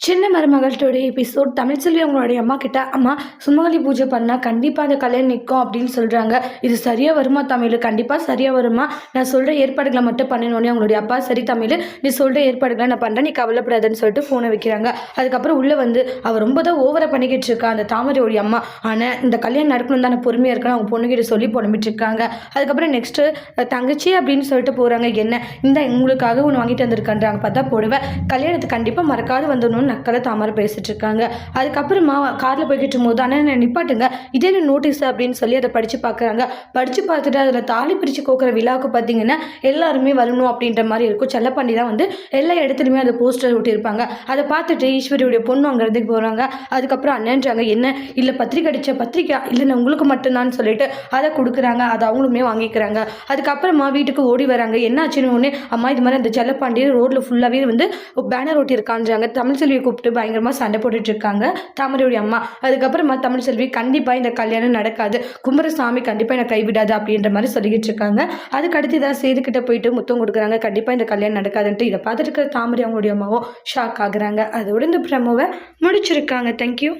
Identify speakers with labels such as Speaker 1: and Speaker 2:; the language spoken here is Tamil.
Speaker 1: சின்ன மருமகள்கிட்டோடைய எபிசோட் தமிழ் செல்வி அவங்களுடைய அம்மா கிட்ட, அம்மா சுமங்கலி பூஜை பண்ணால் கண்டிப்பாக அந்த கல்யாணம் நிற்கும் அப்படின்னு சொல்கிறாங்க. இது சரியாக வருமா தமிழ்? கண்டிப்பாக சரியாக வருமா? நான் சொல்கிற ஏற்பாடுகளை மட்டும் பண்ணணுன்னே அவங்களுடைய அப்பா, சரி தமிழ் நீ சொல்கிற ஏற்பாடுகளை நான் பண்ணுறேன், நீ கவலைப்படாதுன்னு சொல்லிட்டு ஃபோனை வைக்கிறாங்க. அதுக்கப்புறம் உள்ளே வந்து அவள் ரொம்ப தான் ஓவராக பண்ணிக்கிட்டு இருக்கா அந்த தாமரையோடைய அம்மா. ஆனால் இந்த கல்யாணம் நடக்கணும் தானே பொறுமையாக இருக்கணும் அவங்க பொண்ணுகிட்ட சொல்லி புலம்பிட்டு இருக்காங்க. அதுக்கப்புறம் நெக்ஸ்ட்டு தங்கச்சி அப்படின்னு சொல்லிட்டு போகிறாங்க. என்ன இந்த உங்களுக்காக ஒன்று வாங்கிட்டு வந்திருக்கான்றாங்க. பார்த்தா போடுவேன் கல்யாணத்தை கண்டிப்பாக மறக்காது வந்துடணும்னு நக்கலை தாமரை பேசிட்டு இருக்காங்க. அதுக்கப்புறமா காரில் போய்கிட்டு போது ஆனால் நிப்பாட்டுங்க இதே நோட்டீஸ் அப்படின்னு சொல்லி அதை படித்து பார்க்குறாங்க. படித்து பார்த்துட்டு அதில் தாலி பிரித்து கோக்குற விழாவுக்கு பார்த்தீங்கன்னா எல்லாருமே வரணும் அப்படின்ற மாதிரி இருக்கும். செல்லப்பாண்டி தான் வந்து எல்லா இடத்துலையுமே அதை போஸ்டர் ஒட்டியிருப்பாங்க. அதை பார்த்துட்டு ஈஸ்வரியுடைய பொண்ணு அங்கே இடத்துக்கு போகிறாங்க. அதுக்கப்புறம் அண்ணன்றாங்க, என்ன இல்லை பத்திரிக்கை அடித்த பத்திரிக்கை இல்லைன்னா உங்களுக்கு மட்டும்தான் சொல்லிட்டு அதை கொடுக்குறாங்க. அதை அவங்களுமே வாங்கிக்கிறாங்க. அதுக்கப்புறமா வீட்டுக்கு ஓடி வராங்க. என்ன ஆச்சுன்னு ஒன்று, அம்மா இது மாதிரி அந்த செல்லப்பாண்டி ரோட்டில் ஃபுல்லாகவே வந்து பேனர் ஒட்டியிருக்கான்றாங்க. தமிழ் செல்வியை கூப்பிட்டு பயங்கரமாக சண்டை போட்டுட்டு இருக்காங்க தாமரையுடைய அம்மா. அதுக்கப்புறமா தமிழ் செல்வி கண்டிப்பாக இந்த கல்யாணம் நடக்காது, கும்பரசாமி கண்டிப்பாக என்னை கைவிடாது அப்படின்ற மாதிரி சொல்லிக்கிட்டு இருக்காங்க. அதுக்கு அடுத்து ஏதாவது சேதுக்கிட்ட போயிட்டு முத்தம் கொடுக்குறாங்க. கண்டிப்பாக இந்த கல்யாணம் நடக்காதுன்ட்டு இதை பார்த்துட்டு இருக்கிற தாமரை அவங்களுடைய அம்மாவும் ஷாக் ஆகுறாங்க. அதோட இந்த ப்ரமோவை முடிச்சிருக்காங்க. தேங்க்யூ.